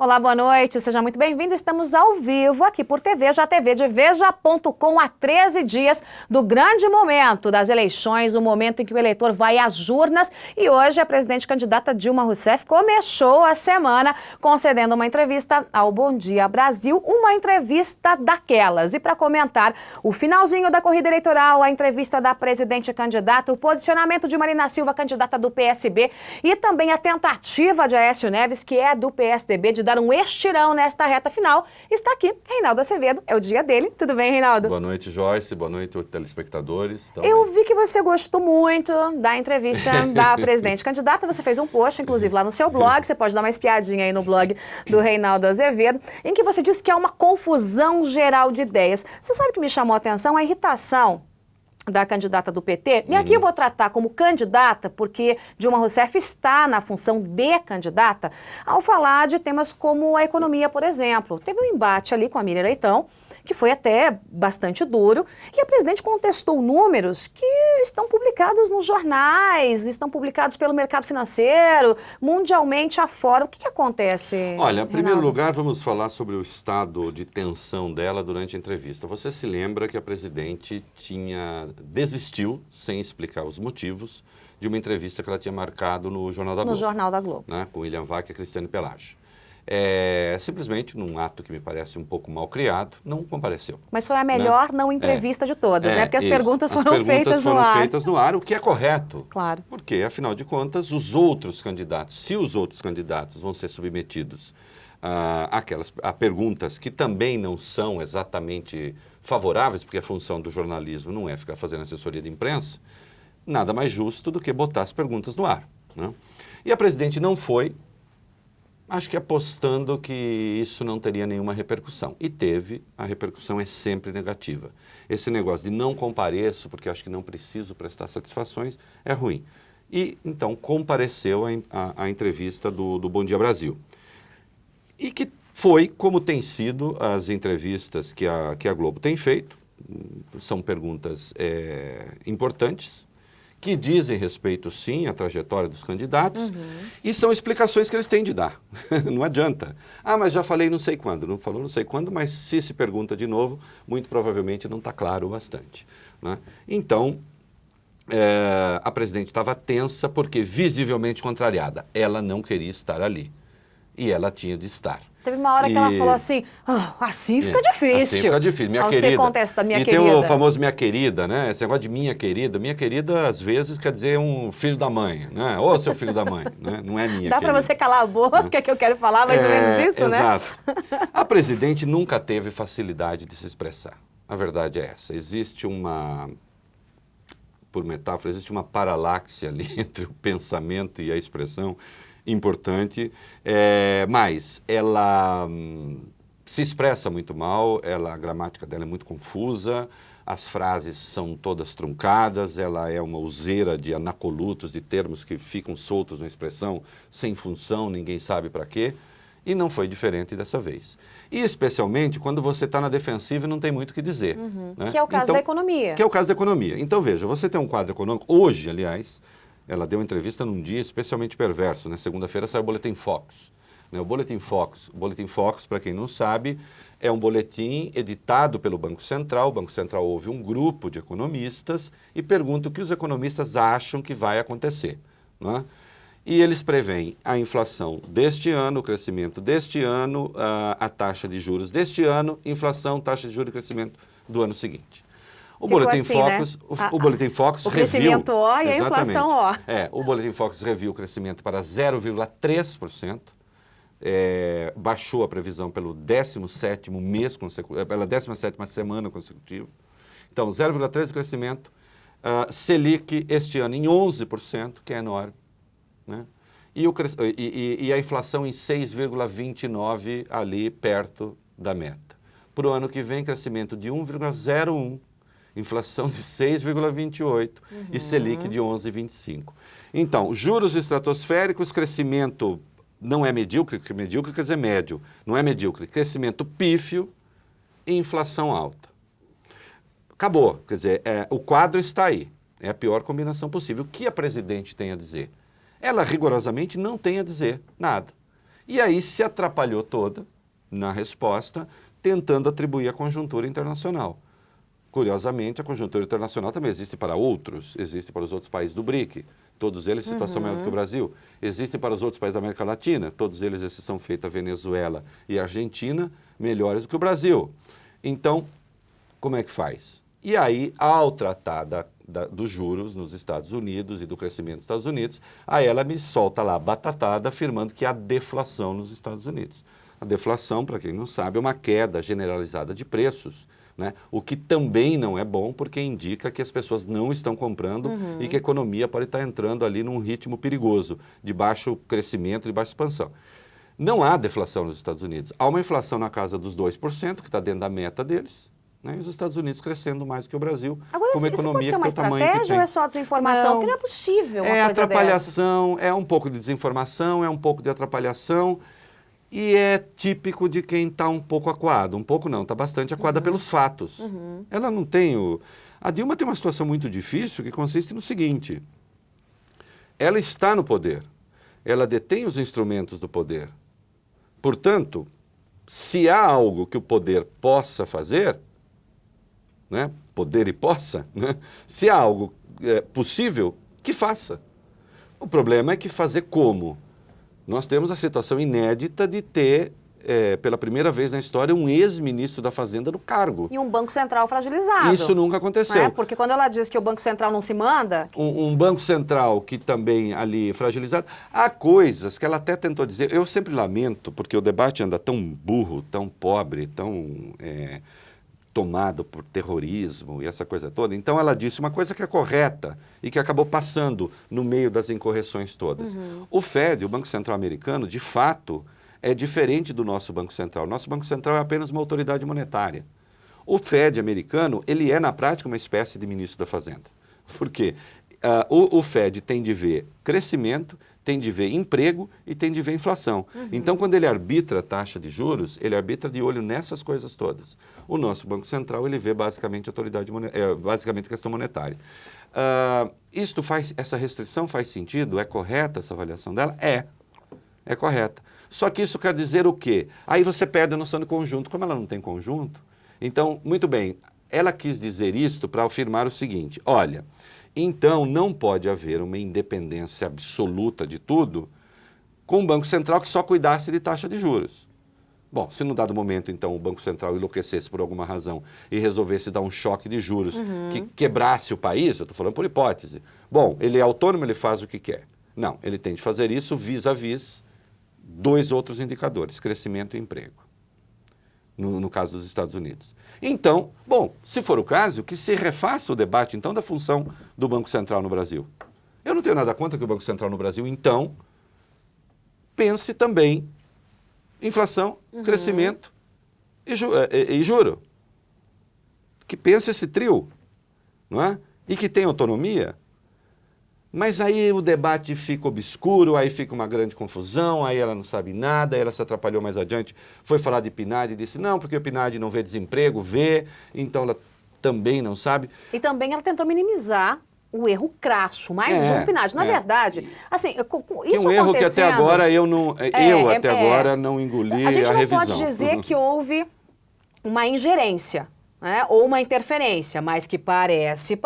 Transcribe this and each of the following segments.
Olá, boa noite, seja muito bem-vindo. Estamos ao vivo aqui por TV, já TV de Veja.com, há 13 dias do grande momento das eleições, o momento em que o eleitor vai às urnas. E hoje a presidente candidata Dilma Rousseff começou a semana concedendo uma entrevista ao Bom Dia Brasil, uma entrevista daquelas. E para comentar o finalzinho da corrida eleitoral, a entrevista da presidente candidata, o posicionamento de Marina Silva, candidata do PSB, e também a tentativa de Aécio Neves, que é do PSDB, de dar um estirão nesta reta final, está aqui Reinaldo Azevedo, é o dia dele. Tudo bem, Reinaldo? Boa noite, Joyce, boa noite, telespectadores. Eu vi que você gostou muito da entrevista da presidente candidata, você fez um post, inclusive, lá no seu blog, você pode dar uma espiadinha aí no blog do Reinaldo Azevedo, em que você disse que há uma confusão geral de ideias. Você sabe o que me chamou a atenção? A irritação da candidata do PT, e aqui eu vou tratar como candidata, porque Dilma Rousseff está na função de candidata, ao falar de temas como a economia, por exemplo. Teve um embate ali com a Miriam Leitão, que foi até bastante duro, e a presidente contestou números que estão publicados nos jornais, estão publicados pelo mercado financeiro, mundialmente afora. O que acontece, Olha, em primeiro Reinaldo? lugar, vamos falar sobre o estado de tensão dela durante a entrevista. Você se lembra que a presidente desistiu, sem explicar os motivos, de uma entrevista que ela tinha marcado no Jornal da Globo. No Jornal da Globo. Né, com William Vac e a Cristiane Pelagie. Simplesmente, num ato que me parece um pouco mal criado, não compareceu. Mas foi a melhor não entrevista de todas, né? Porque as isso. perguntas foram feitas no ar. Foram feitas no ar, o que é correto. Claro. Porque, afinal de contas, os outros candidatos, se os outros candidatos vão ser submetidos a perguntas que também não são exatamente favoráveis, porque a função do jornalismo não é ficar fazendo assessoria de imprensa, nada mais justo do que botar as perguntas no ar. Né? E a presidente não foi, acho que apostando que isso não teria nenhuma repercussão. E teve, a repercussão é sempre negativa. Esse negócio de não compareço, porque acho que não preciso prestar satisfações, é ruim. E, então, compareceu à entrevista do Bom Dia Brasil. E que foi como tem sido as entrevistas que a Globo tem feito. São perguntas importantes, que dizem respeito, sim, à trajetória dos candidatos, e são explicações que eles têm de dar. Não adianta. Mas já falei não sei quando. Não falou não sei quando, mas se pergunta de novo, muito provavelmente não está claro o bastante. Né? Então, a presidente estava tensa porque visivelmente contrariada. Ela não queria estar ali. E ela tinha de estar. Teve uma hora que ela falou assim, assim fica difícil. Assim fica difícil, minha Ao querida. Você contesta, minha querida. Tem o famoso minha querida, né? Esse negócio de minha querida, às vezes quer dizer um filho da mãe, né? Ou seu filho da mãe, né? Não é minha Dá querida. para você calar a boca, que eu quero falar mais ou menos isso, né? Exato. A presidente nunca teve facilidade de se expressar. A verdade é essa. Existe por metáfora, existe uma paralaxe ali entre o pensamento e a expressão importante, mas ela se expressa muito mal, a gramática dela é muito confusa, as frases são todas truncadas, ela é uma useira de anacolutos, de termos que ficam soltos na expressão, sem função, ninguém sabe para quê, e não foi diferente dessa vez. E especialmente quando você está na defensiva e não tem muito o que dizer. Né? Que é o caso da economia. Que é o caso da economia. Então, veja, você tem um quadro econômico, hoje, aliás, ela deu uma entrevista num dia especialmente perverso, né? Segunda-feira saiu o Boletim Focus. Né? O Boletim Focus, para quem não sabe, é um boletim editado pelo Banco Central. O Banco Central ouve um grupo de economistas e pergunta o que os economistas acham que vai acontecer. Né? E eles preveem a inflação deste ano, o crescimento deste ano, a taxa de juros deste ano, inflação, taxa de juros e crescimento do ano seguinte. O Boletim Focus, né? O Boletim Focus o crescimento reviu, O e a inflação O. O Boletim Focus reviu o crescimento para 0,3%, baixou a previsão pelo 17º mês consecutivo, pela 17ª semana consecutiva. Então, 0,3% de crescimento, Selic este ano em 11%, que é enorme, né? E a inflação em 6,29% ali perto da meta. Para o ano que vem, crescimento de 1,01%. Inflação de 6,28% e Selic de 11,25%. Então, juros estratosféricos, crescimento não é medíocre, porque medíocre quer dizer médio, não é medíocre, crescimento pífio e inflação alta. Acabou, quer dizer, o quadro está aí, é a pior combinação possível. O que a presidente tem a dizer? Ela rigorosamente não tem a dizer nada. E aí se atrapalhou toda na resposta, tentando atribuir a conjuntura internacional. Curiosamente, a conjuntura internacional também existe para outros, existe para os outros países do BRIC, todos eles situação melhor do que o Brasil. Existe para os outros países da América Latina, todos eles, exceção feita a Venezuela e a Argentina, melhores do que o Brasil. Então, como é que faz? E aí, ao tratar dos juros nos Estados Unidos e do crescimento dos Estados Unidos, aí ela me solta lá batatada afirmando que há deflação nos Estados Unidos. A deflação, para quem não sabe, é uma queda generalizada de preços, né? O que também não é bom, porque indica que as pessoas não estão comprando e que a economia pode estar entrando ali num ritmo perigoso, de baixo crescimento, de baixa expansão. Não há deflação nos Estados Unidos. Há uma inflação na casa dos 2%, que está dentro da meta deles, né? E os Estados Unidos crescendo mais que o Brasil, agora, com uma economia que tem o tamanho que estratégia tem. ou é só desinformação? Porque não é possível uma É coisa atrapalhação, é um pouco de desinformação, é um pouco de atrapalhação. E é típico de quem está um pouco acuado. Um pouco não, está bastante acuada pelos fatos. Ela não tem o... A Dilma tem uma situação muito difícil que consiste no seguinte. Ela está no poder. Ela detém os instrumentos do poder. Portanto, se há algo que o poder possa fazer, né? Poder e possa, né? Se há algo possível, que faça. O problema é que fazer como? Nós temos a situação inédita de ter, pela primeira vez na história, um ex-ministro da Fazenda no cargo. E um Banco Central fragilizado. Isso nunca aconteceu. Né? Porque quando ela diz que o Banco Central não se manda... Um Banco Central que também ali fragilizado. Há coisas que ela até tentou dizer. Eu sempre lamento, porque o debate anda tão burro, tão pobre, tão tomado por terrorismo e essa coisa toda. Então ela disse uma coisa que é correta e que acabou passando no meio das incorreções todas. O Fed, o Banco Central americano, de fato, é diferente do nosso Banco Central. O nosso Banco Central é apenas uma autoridade monetária. O Fed americano, ele é, na prática, uma espécie de ministro da Fazenda. Por quê? O Fed tem de ver crescimento, tem de ver emprego e tem de ver inflação. Então, quando ele arbitra a taxa de juros, ele arbitra de olho nessas coisas todas. O nosso Banco Central, ele vê basicamente basicamente questão monetária. Essa restrição faz sentido? É correta essa avaliação dela? É correta. Só que isso quer dizer o quê? Aí você perde a noção de conjunto. Como ela não tem conjunto, então, muito bem, ela quis dizer isto para afirmar o seguinte, olha, então não pode haver uma independência absoluta de tudo com um Banco Central que só cuidasse de taxa de juros. Bom, se num dado momento, então, o Banco Central enlouquecesse por alguma razão e resolvesse dar um choque de juros que quebrasse o país, eu estou falando por hipótese, bom, ele é autônomo, ele faz o que quer. Não, ele tem de fazer isso vis-à-vis dois outros indicadores, crescimento e emprego, no caso dos Estados Unidos. Então, bom, se for o caso, que se refaça o debate, então, da função do Banco Central no Brasil. Eu não tenho nada contra que o Banco Central no Brasil, então, pense também inflação, crescimento e juro. Que pense esse trio, não é? E que tenha autonomia. Mas aí o debate fica obscuro, aí fica uma grande confusão, aí ela não sabe nada, aí ela se atrapalhou mais adiante, foi falar de PNAD e disse, não, porque o PNAD não vê desemprego, vê, então ela também não sabe. E também ela tentou minimizar o erro crasso, mais um PNAD. Na verdade, assim, isso um erro que até agora agora não engoli a revisão. A gente não pode dizer que houve uma ingerência, né, ou uma interferência, mas que parece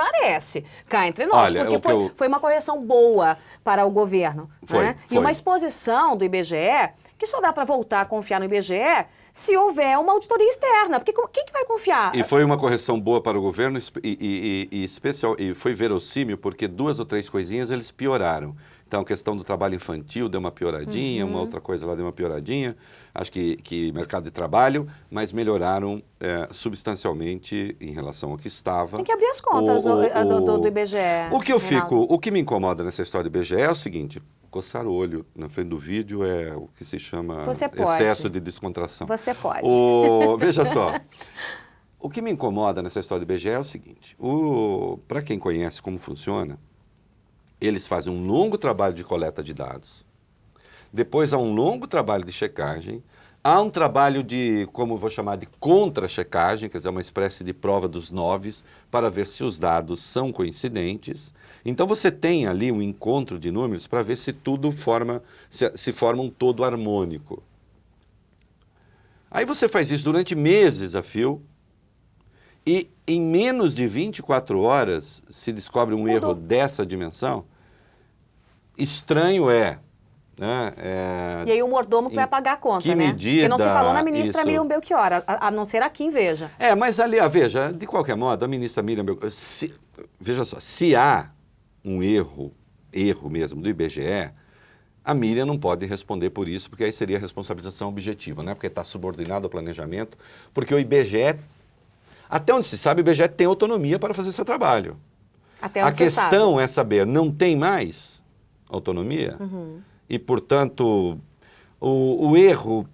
cá entre nós, olha, porque foi uma correção boa para o governo. Foi. E uma exposição do IBGE, que só dá para voltar a confiar no IBGE se houver uma auditoria externa, porque quem que vai confiar? E foi uma correção boa para o governo e foi verossímil, porque 2 ou 3 coisinhas eles pioraram. Então, a questão do trabalho infantil deu uma pioradinha, uma outra coisa lá deu uma pioradinha, acho que mercado de trabalho, mas melhoraram substancialmente em relação ao que estava. Tem que abrir as contas do IBGE. O que me incomoda nessa história do IBGE é o seguinte, coçar o olho na frente do vídeo é o que se chama excesso de descontração. Você pode. Veja só, o que me incomoda nessa história do IBGE é o seguinte, para quem conhece como funciona, eles fazem um longo trabalho de coleta de dados, depois há um longo trabalho de checagem, Há um trabalho de, como eu vou chamar, de contra-checagem, quer dizer, uma espécie de prova dos noves, para ver se os dados são coincidentes. Então você tem ali um encontro de números para ver se tudo se forma um todo harmônico. Aí você faz isso durante meses a fio, e em menos de 24 horas se descobre um erro dessa dimensão. Estranho é... Né? E aí o mordomo que vai pagar a conta, que né? medida, Porque não se falou na ministra isso. Miriam Belchior, a não ser aqui em Veja. Mas ali, veja, de qualquer modo, a ministra Miriam Belchior, veja só, se há um erro mesmo do IBGE, a Miriam não pode responder por isso, porque aí seria responsabilização objetiva, né? Porque está subordinado ao planejamento, porque o IBGE, até onde se sabe, o IBGE tem autonomia para fazer seu trabalho. Até onde A questão é saber, não tem mais autonomia? Uhum. E, portanto, o erro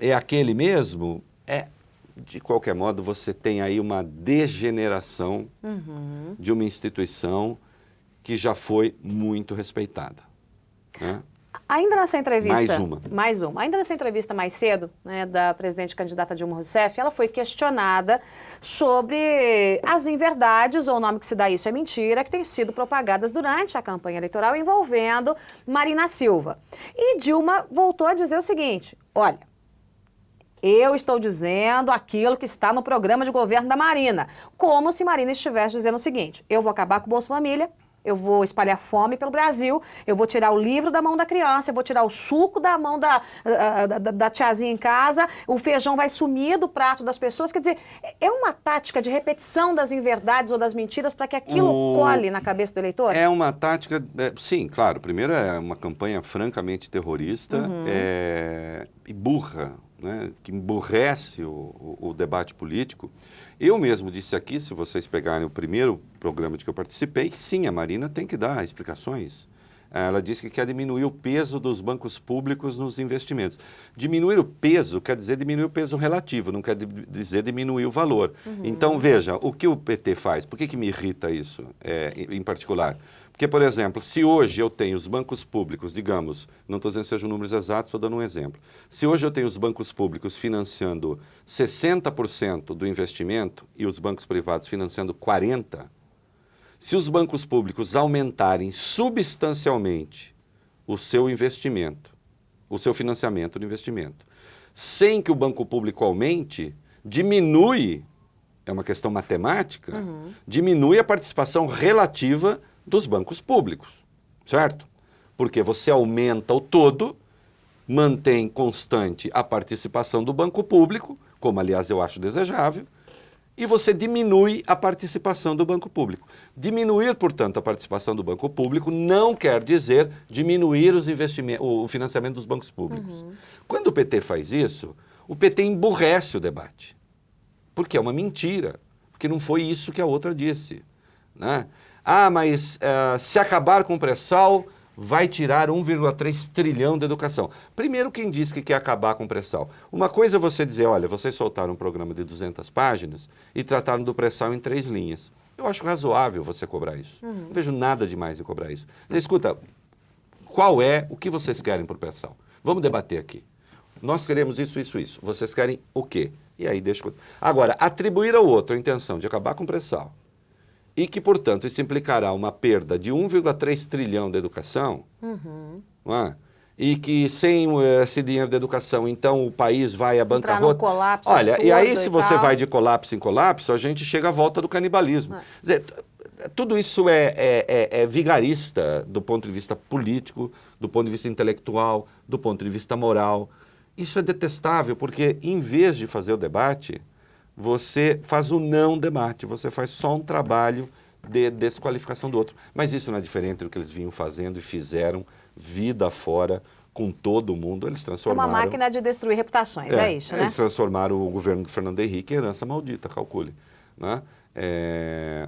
é aquele mesmo? De qualquer modo, você tem aí uma degeneração de uma instituição que já foi muito respeitada. Né? Ainda nessa entrevista... Mais uma. Ainda nessa entrevista mais cedo, né, da presidente candidata Dilma Rousseff, ela foi questionada sobre as inverdades, ou o nome que se dá isso é mentira, que têm sido propagadas durante a campanha eleitoral envolvendo Marina Silva. E Dilma voltou a dizer o seguinte, olha, eu estou dizendo aquilo que está no programa de governo da Marina, como se Marina estivesse dizendo o seguinte, eu vou acabar com o Bolsa Família, eu vou espalhar fome pelo Brasil, eu vou tirar o livro da mão da criança, eu vou tirar o suco da mão da tiazinha em casa, o feijão vai sumir do prato das pessoas. Quer dizer, é uma tática de repetição das inverdades ou das mentiras para que aquilo cole na cabeça do eleitor? É uma tática, sim, claro. Primeiro é uma campanha francamente terrorista e burra, né, que emburrece o debate político. Eu mesmo disse aqui, se vocês pegarem o primeiro programa de que eu participei, que sim, a Marina tem que dar explicações. Ela disse que quer diminuir o peso dos bancos públicos nos investimentos. Diminuir o peso quer dizer diminuir o peso relativo, não quer dizer diminuir o valor. Então, veja, o que o PT faz? Por que me irrita isso, em particular? Porque, por exemplo, se hoje eu tenho os bancos públicos, digamos, não estou dizendo que sejam números exatos, estou dando um exemplo. Se hoje eu tenho os bancos públicos financiando 60% do investimento e os bancos privados financiando 40%, se os bancos públicos aumentarem substancialmente o seu investimento, o seu financiamento do investimento, sem que o banco público aumente, diminui, é uma questão matemática, diminui a participação relativa dos bancos públicos, certo? Porque você aumenta o todo, mantém constante a participação do banco público, como aliás eu acho desejável, e você diminui a participação do banco público. Diminuir, portanto, a participação do banco público não quer dizer diminuir o financiamento dos bancos públicos. Quando o PT faz isso, o PT emburrece o debate, porque é uma mentira, porque não foi isso que a outra disse, né? Mas se acabar com o pré-sal, vai tirar 1,3 trilhão da educação. Primeiro, quem disse que quer acabar com o pré-sal? Uma coisa é você dizer, olha, vocês soltaram um programa de 200 páginas e trataram do pré-sal em 3 linhas. Eu acho razoável você cobrar isso. Não vejo nada demais em cobrar isso. Escuta, o que vocês querem para o pré-sal? Vamos debater aqui. Nós queremos isso, isso, isso. Vocês querem o quê? E aí deixa... Agora, atribuir ao outro a intenção de acabar com o pré-sal, e que, portanto, isso implicará uma perda de 1,3 trilhão da educação, não é? E que sem esse dinheiro da educação, então, o país vai à bancarrota. Colapso. Olha, e aí se você vai de colapso em colapso, a gente chega à volta do canibalismo. Quer dizer, tudo isso é vigarista do ponto de vista político, do ponto de vista intelectual, do ponto de vista moral. Isso é detestável, porque em vez de fazer o debate, você faz o não debate, você faz só um trabalho de desqualificação do outro. Mas isso não é diferente do que eles vinham fazendo e fizeram vida fora com todo mundo. Eles transformaram... É uma máquina de destruir reputações, é isso, né? Eles transformaram o governo do Fernando Henrique em herança maldita, calcule. Né?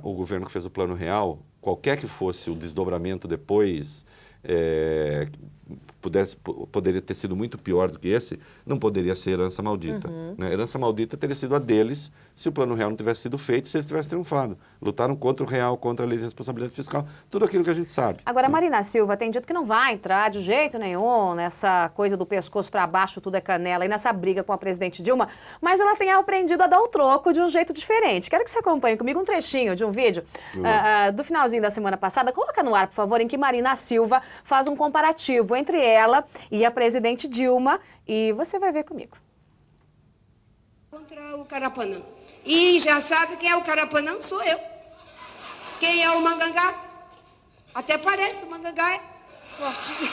o governo que fez o Plano Real, qualquer que fosse o desdobramento depois, poderia ter sido muito pior do que esse, não poderia ser herança maldita. Né? Herança maldita teria sido a deles se o Plano Real não tivesse sido feito, se eles tivessem triunfado. Lutaram contra o real, contra a lei de responsabilidade fiscal, tudo aquilo que a gente sabe. Agora, a Marina Silva tem dito que não vai entrar de jeito nenhum nessa coisa do pescoço para baixo, tudo é canela, e nessa briga com a presidente Dilma, mas ela tem aprendido a dar o troco de um jeito diferente. Quero que você acompanhe comigo um trechinho de um vídeo do finalzinho da semana passada. Coloca no ar, por favor, em que Marina Silva faz um comparativo entre ela e a presidente Dilma, e você vai ver comigo. Contra o Carapanã. E já sabe quem é o Carapanã? Sou eu. Quem é o Mangangá? Até parece, o Mangangá é fortinho.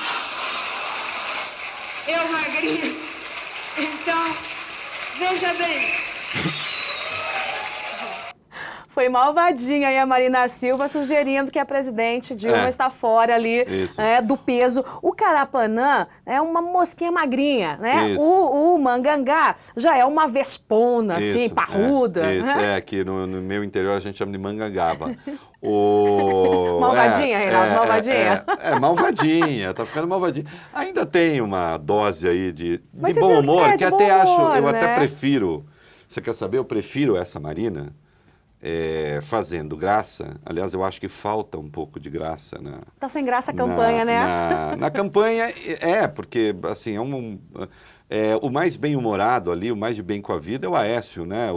Eu magrinha. Então, veja bem. Foi malvadinha aí a Marina Silva sugerindo que a presidente Dilma está fora ali do peso. O Carapanã é uma mosquinha magrinha, né? O Mangangá já é uma vespona, assim, parruda. Aqui no meu interior a gente chama de mangangaba. Malvadinha, Reinaldo, malvadinha. Malvadinha, tá ficando malvadinha. Ainda tem uma dose aí de bom humor, que até acho, eu até prefiro. Você quer saber? Eu prefiro essa Marina fazendo graça. Aliás, eu acho que falta um pouco de graça Tá sem graça a campanha, né? Na campanha, porque assim, o mais bem-humorado ali, o mais de bem com a vida é o Aécio, né?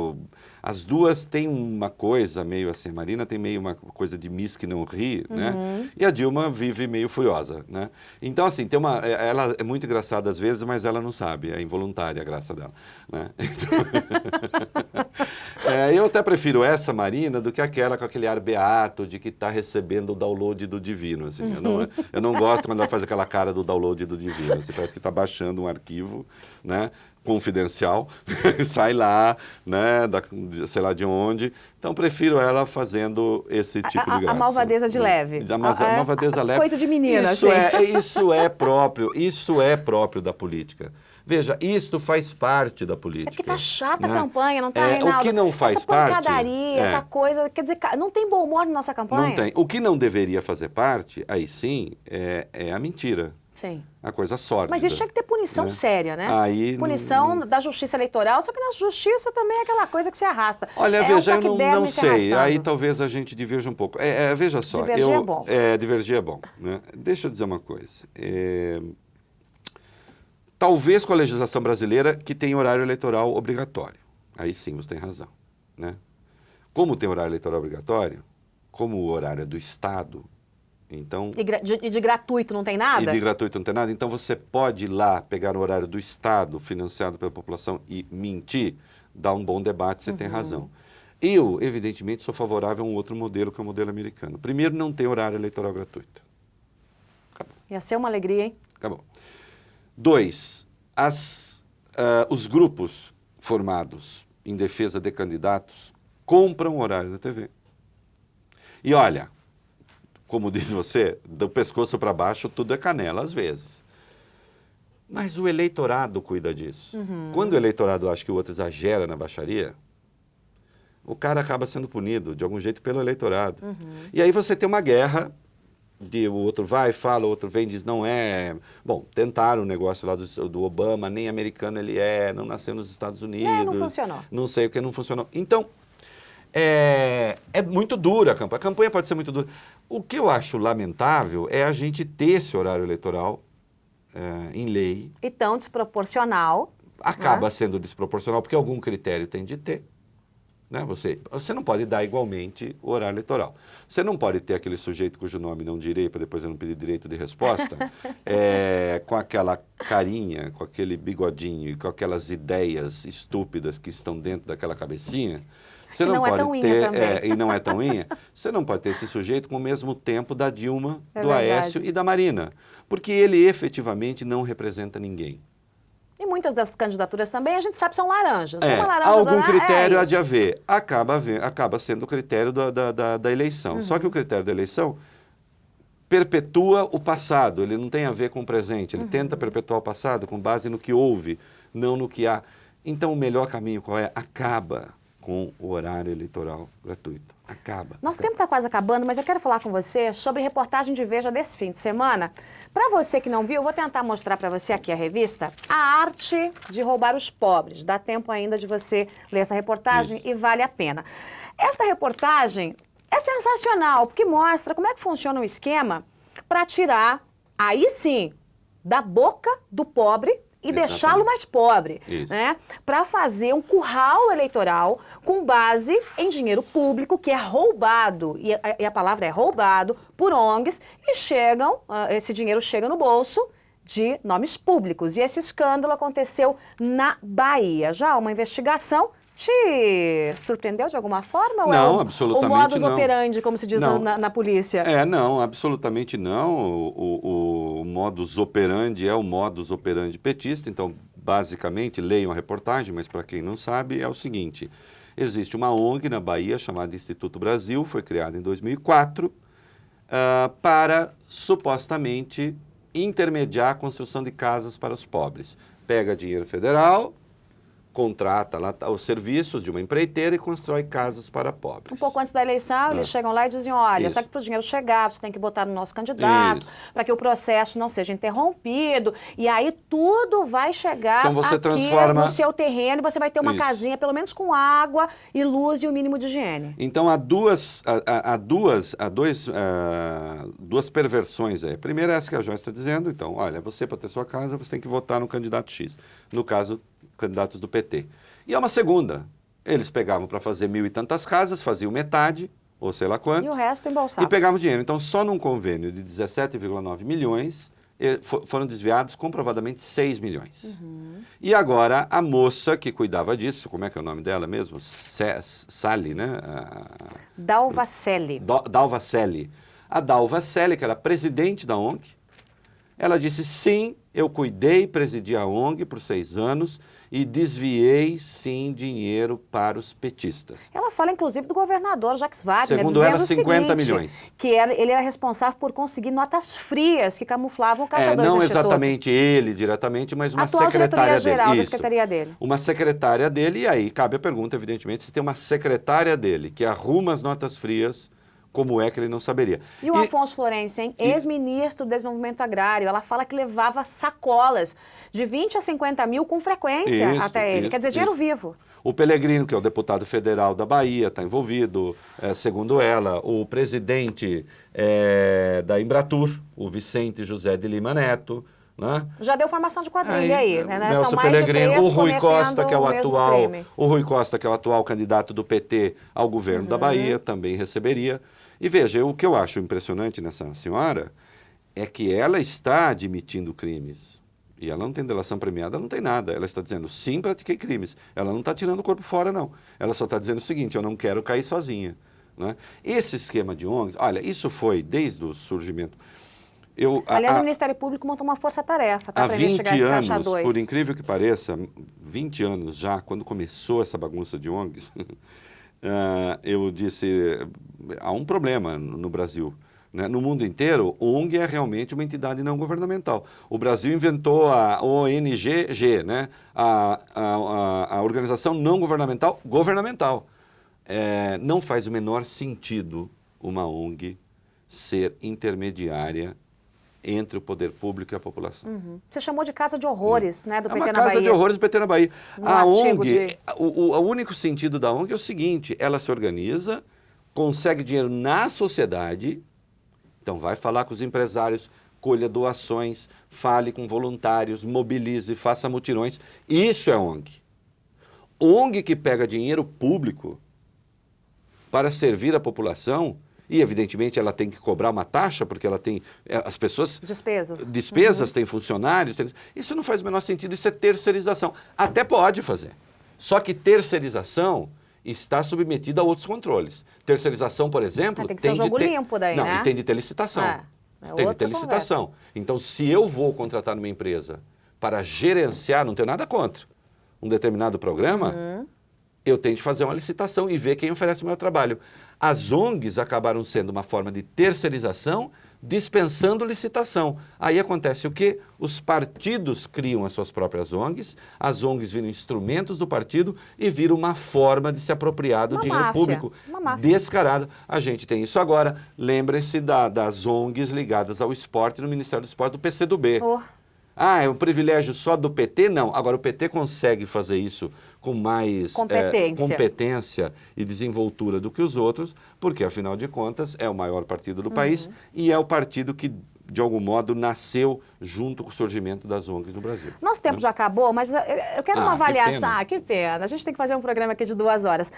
As duas têm uma coisa meio assim, a Marina tem meio uma coisa de Miss que não ri, né? E a Dilma vive meio furiosa, né? Então, assim, ela é muito engraçada às vezes, mas ela não sabe, é involuntária a graça dela, né? Então, eu até prefiro essa Marina do que aquela com aquele ar beato de que está recebendo o download do divino, assim. Eu não gosto quando ela faz aquela cara do download do divino, assim, parece que está baixando um arquivo, né? Confidencial, sai lá, né, sei lá de onde. Então, prefiro ela fazendo esse tipo de graça. A malvadeza de leve. A malvadeza leve. Coisa de menina, Isso é próprio da política. Veja, isto faz parte da política. É porque tá chata a campanha, não tá, Reinaldo? O que não faz parte... Essa pancadaria, essa coisa... Quer dizer, não tem bom humor na nossa campanha? Não tem. O que não deveria fazer parte, aí sim, é a mentira. Sim. A coisa sórdida. Mas isso tinha que ter punição séria, né? Punição da justiça eleitoral, só que na justiça também é aquela coisa que se arrasta. Olha, veja, eu não sei. Aí talvez a gente divirja um pouco. Veja só. Divergir é bom. Divergir é bom. Né? Deixa eu dizer uma coisa. Talvez com a legislação brasileira que tem horário eleitoral obrigatório. Aí sim, você tem razão. Né? Como tem horário eleitoral obrigatório, como o horário é do Estado, então... E de gratuito não tem nada? E de gratuito não tem nada. Então você pode ir lá pegar o horário do Estado, financiado pela população, e mentir, dar um bom debate, você tem razão. Eu, evidentemente, sou favorável a um outro modelo, que é o modelo americano. Primeiro, não tem horário eleitoral gratuito. Acabou. Ia ser uma alegria, hein? Acabou. 2, os grupos formados em defesa de candidatos compram o horário da TV. E olha, como diz você, do pescoço para baixo tudo é canela às vezes. Mas o eleitorado cuida disso. Quando o eleitorado acha que o outro exagera na baixaria, o cara acaba sendo punido de algum jeito pelo eleitorado. E aí você tem uma guerra, o outro vai, fala, o outro vem, diz não é. Bom, tentaram o negócio lá do Obama, nem americano ele não nasceu nos Estados Unidos. Não funcionou. Não sei o que não funcionou. Então, é muito dura a campanha. A campanha pode ser muito dura. O que eu acho lamentável é a gente ter esse horário eleitoral em lei. E tão desproporcional. Acaba sendo desproporcional, porque algum critério tem de ter. Né? Você não pode dar igualmente o horário eleitoral. Você não pode ter aquele sujeito cujo nome não direi, para depois eu não pedir direito de resposta, com aquela carinha, com aquele bigodinho, com aquelas ideias estúpidas que estão dentro daquela cabecinha. Você não pode ter, e não é tão inha, você não pode ter esse sujeito com o mesmo tempo da Dilma, do Aécio e da Marina, porque ele efetivamente não representa ninguém. E muitas dessas candidaturas também, a gente sabe, são laranjas. Uma laranja algum critério há de haver. Acaba sendo o critério da eleição. Só que o critério da eleição perpetua o passado, ele não tem a ver com o presente. Ele tenta perpetuar o passado com base no que houve, não no que há. Então, o melhor caminho qual é? Acaba com o horário eleitoral gratuito. Acaba. Nosso tempo está quase acabando, mas eu quero falar com você sobre reportagem de Veja desse fim de semana. Para você que não viu, eu vou tentar mostrar para você aqui a revista A Arte de Roubar os Pobres. Dá tempo ainda de você ler essa reportagem e vale a pena. Esta reportagem é sensacional, porque mostra como é que funciona um esquema para tirar, aí sim, da boca do pobre e deixá-lo mais pobre, né? Para fazer um curral eleitoral com base em dinheiro público que é roubado, e a palavra é roubado, por ONGs, e esse dinheiro chega no bolso de nomes públicos. E esse escândalo aconteceu na Bahia. Já uma investigação te surpreendeu de alguma forma? Não, ou absolutamente não. O modus não. operandi, como se diz na polícia? Não, absolutamente não. O modus operandi é o modus operandi petista. Então, basicamente, leiam a reportagem, mas para quem não sabe, é o seguinte. Existe uma ONG na Bahia chamada Instituto Brasil, foi criada em 2004, para, supostamente, intermediar a construção de casas para os pobres. Pega dinheiro federal, contrata lá os serviços de uma empreiteira e constrói casas para pobres. Um pouco antes da eleição, eles chegam lá e dizem, olha, só que para o dinheiro chegar, você tem que botar no nosso candidato, para que o processo não seja interrompido, e aí tudo vai chegar então você aqui transforma no seu terreno, e você vai ter uma casinha, pelo menos com água e luz e o mínimo de higiene. Então, há duas perversões aí. A primeira é essa que a Joyce está dizendo. Então, olha, você para ter sua casa, você tem que votar no candidato X. No caso, candidatos do PT. E há uma segunda. Eles pegavam para fazer 1.000 e tantas casas, faziam metade, ou sei lá quanto. E o resto embolsado. E pegavam dinheiro. Então, só num convênio de 17,9 milhões, foram desviados comprovadamente 6 milhões. E agora, a moça que cuidava disso, como é que é o nome dela mesmo? Sally, né? Dalva Selle. Dalva Selle. A Dalva Selle, que era presidente da ONG, ela disse, sim, eu cuidei, presidi a ONG por 6 anos e desviei, sim, dinheiro para os petistas. Ela fala, inclusive, do governador Jacques Wagner, segundo ela, dizendo 50 o seguinte, milhões. Que ele era responsável por conseguir notas frias que camuflavam o caixa 2 do Não Instituto. exatamente ele diretamente, mas uma Atual secretária diretoria-geral dele. da secretaria dele. Uma secretária dele, e aí cabe a pergunta, evidentemente, se tem uma secretária dele que arruma as notas frias, como é que ele não saberia? E o Afonso Florencio, hein? Ex-ministro do Desenvolvimento Agrário, ela fala que levava sacolas de 20 a 50 mil com frequência até ele. Quer dizer, dinheiro vivo. O Pellegrino, que é o deputado federal da Bahia, está envolvido, segundo ela. O presidente da Embratur, o Vicente José de Lima Neto, né? Já deu formação de quadrilha aí, né? Nelson São mais Pellegrino, de 3 o Rui Costa, que é o Rui Costa, que é o atual candidato do PT ao governo da Bahia, também receberia. E veja, o que eu acho impressionante nessa senhora é que ela está admitindo crimes. E ela não tem delação premiada, não tem nada. Ela está dizendo, sim, pratiquei crimes. Ela não está tirando o corpo fora, não. Ela só está dizendo o seguinte, eu não quero cair sozinha. Né? Esse esquema de ONGs, olha, isso foi desde o surgimento... Aliás, o Ministério Público montou uma força-tarefa para investigar esse caixa 2. Por incrível que pareça, 20 anos já, quando começou essa bagunça de ONGs, eu disse, há um problema no Brasil. Né? No mundo inteiro, ONG é realmente uma entidade não governamental. O Brasil inventou a ONG-G, né? a Organização Não Governamental governamental. Não faz o menor sentido uma ONG ser intermediária entre o poder público e a população. Você chamou de casa de horrores, né, do PT na Bahia. É uma casa de horrores do PT na Bahia. A ONG, de... o único sentido da ONG é o seguinte, ela se organiza, consegue dinheiro na sociedade, então vai falar com os empresários, colha doações, fale com voluntários, mobilize, faça mutirões. Isso é ONG. ONG que pega dinheiro público para servir a população... E, evidentemente, ela tem que cobrar uma taxa, porque ela tem... As pessoas... Despesas, tem funcionários... Isso não faz o menor sentido, isso é terceirização. Até pode fazer. Só que terceirização está submetida a outros controles. Terceirização, por exemplo... tem que ser um jogo limpo daí, né? Não, e tem de ter licitação. Tem de ter licitação. Então, se eu vou contratar numa empresa para gerenciar, não tenho nada contra, um determinado programa... eu tenho de fazer uma licitação e ver quem oferece o meu trabalho. As ONGs acabaram sendo uma forma de terceirização, dispensando licitação. Aí acontece o quê? Os partidos criam as suas próprias ONGs, as ONGs viram instrumentos do partido e viram uma forma de se apropriar do dinheiro público descarado. A gente tem isso agora. Lembrem-se das ONGs ligadas ao esporte no Ministério do Esporte do PCdoB. Ah, é um privilégio só do PT? Não. Agora, o PT consegue fazer isso com mais competência e desenvoltura do que os outros, porque, afinal de contas, é o maior partido do país e é o partido que, de algum modo, nasceu junto com o surgimento das ONGs no Brasil. Nosso tempo já acabou, mas eu quero uma avaliação. Que pena. A gente tem que fazer um programa aqui de 2 horas.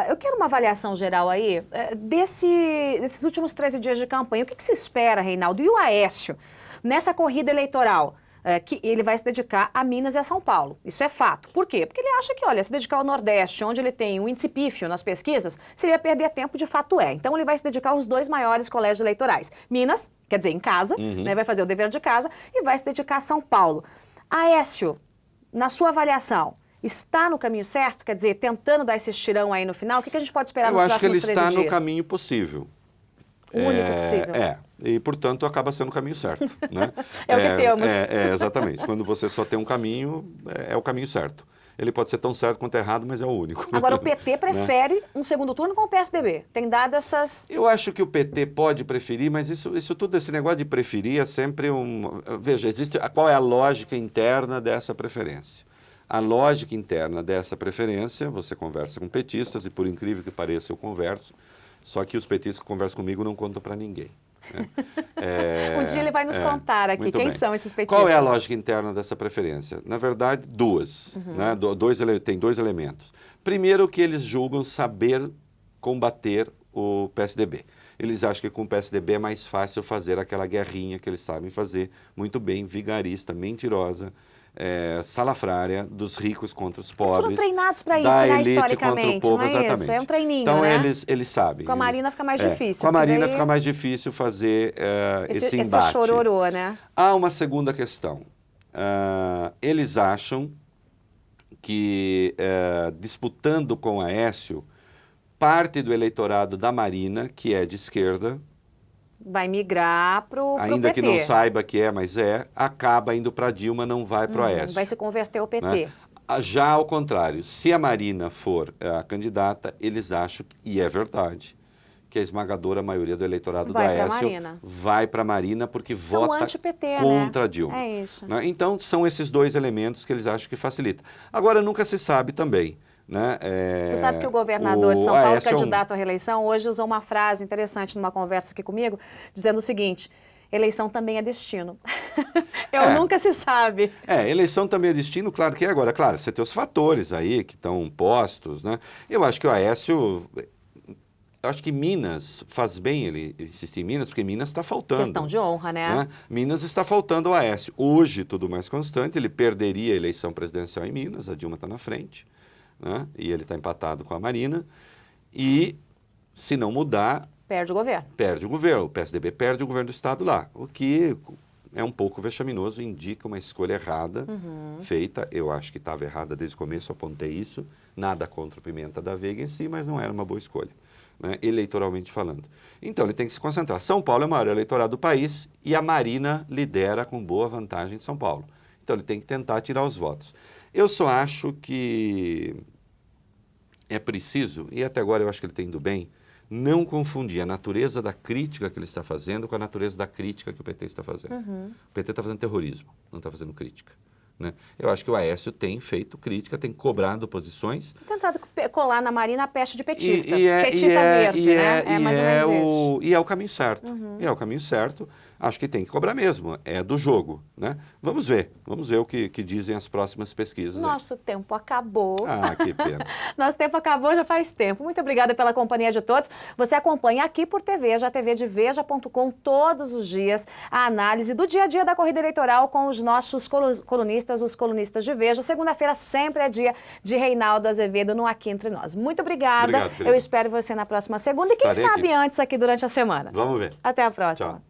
Eu quero uma avaliação geral aí desses últimos 13 dias de campanha. O que se espera, Reinaldo? E o Aécio, nessa corrida eleitoral? Que ele vai se dedicar a Minas e a São Paulo. Isso é fato. Por quê? Porque ele acha que, olha, se dedicar ao Nordeste, onde ele tem um índice pífio nas pesquisas, seria perder tempo, de fato é. Então ele vai se dedicar aos 2 maiores colégios eleitorais. Minas, quer dizer, em casa, né, vai fazer o dever de casa, e vai se dedicar a São Paulo. Aécio, na sua avaliação, está no caminho certo? Quer dizer, tentando dar esse estirão aí no final? O que a gente pode esperar nos próximos 13 dias? Eu acho que ele está no caminho possível. O único possível. E, portanto, acaba sendo o caminho certo. Né? É o que temos. Exatamente. Quando você só tem um caminho, é o caminho certo. Ele pode ser tão certo quanto errado, mas é o único. Agora, o PT prefere um segundo turno com o PSDB. Tem dado essas... Eu acho que o PT pode preferir, mas isso tudo, esse negócio de preferir é sempre Veja, qual é a lógica interna dessa preferência? A lógica interna dessa preferência, você conversa com petistas, e por incrível que pareça, eu converso, só que os petistas que conversam comigo não contam para ninguém. Né? Um dia ele vai nos contar aqui quem são esses petistas. Qual é a lógica interna dessa preferência? Na verdade, 2. Né? Tem 2 elementos. Primeiro, que eles julgam saber combater o PSDB. Eles acham que com o PSDB é mais fácil fazer aquela guerrinha que eles sabem fazer muito bem, vigarista, mentirosa, salafrária, dos ricos contra os pobres. Eles foram treinados para isso, da né, elite historicamente, contra o povo, não é exatamente. isso? É um treininho, então, né? eles sabem. Com a Marina fica mais difícil. Com a Marina daí... fica mais difícil fazer esse embate. Esse chororô, né? Há uma segunda questão. Eles acham que, disputando com o Aécio, parte do eleitorado da Marina, que é de esquerda, vai migrar para o PT. Ainda que não saiba que mas acaba indo para Dilma, não vai para o Aécio. Vai se converter ao PT. Né? Já ao contrário, se a Marina for a candidata, eles acham, e é verdade, que a esmagadora maioria do eleitorado do Aécio vai para a Marina porque vota contra a Dilma. É isso. Né? Então, são esses 2 elementos que eles acham que facilita. Agora, nunca se sabe também. Né? Você sabe que o governador de São Paulo, candidato à reeleição, hoje usou uma frase interessante numa conversa aqui comigo, dizendo o seguinte: eleição também é destino. Nunca se sabe. Eleição também é destino, claro que é. Agora, claro, você tem os fatores aí que estão postos, né? Eu acho que o Aécio... Eu acho que Minas faz bem ele insistir em Minas, porque Minas está faltando. Questão de honra, né? Minas está faltando ao Aécio. Hoje, tudo mais constante, ele perderia a eleição presidencial em Minas, a Dilma está na frente, né? E ele está empatado com a Marina. E, se não mudar... Perde o governo. Perde o governo. O PSDB perde o governo do Estado lá. O que é um pouco vexaminoso, indica uma escolha errada feita. Eu acho que estava errada desde o começo, apontei isso. Nada contra o Pimenta da Veiga em si, mas não era uma boa escolha, né, eleitoralmente falando. Então, ele tem que se concentrar. São Paulo é o maior eleitorado do país e a Marina lidera com boa vantagem em São Paulo. Então, ele tem que tentar tirar os votos. Eu só acho que é preciso, e até agora eu acho que ele está indo bem, não confundir a natureza da crítica que ele está fazendo com a natureza da crítica que o PT está fazendo. O PT está fazendo terrorismo, não está fazendo crítica. Né? Eu acho que o Aécio tem feito crítica, tem cobrado posições. Tentado colar na Marina a peste de petista. Petista verde, né? É mais ou menos isso. E é o caminho certo. E é o caminho certo. Acho que tem que cobrar mesmo. É do jogo, né? Vamos ver o que dizem as próximas pesquisas. Nosso tempo acabou. Ah, que pena. Nosso tempo acabou já faz tempo. Muito obrigada pela companhia de todos. Você acompanha aqui por TV, já TV de Veja.com, todos os dias, a análise do dia a dia da corrida eleitoral com os nossos colunistas, os colunistas de Veja. Segunda-feira sempre é dia de Reinaldo Azevedo no Aqui Entre Nós. Muito obrigada. Obrigado, eu espero você na próxima segunda. Estarei e quem sabe aqui antes aqui durante a semana. Vamos ver. Até a próxima. Tchau.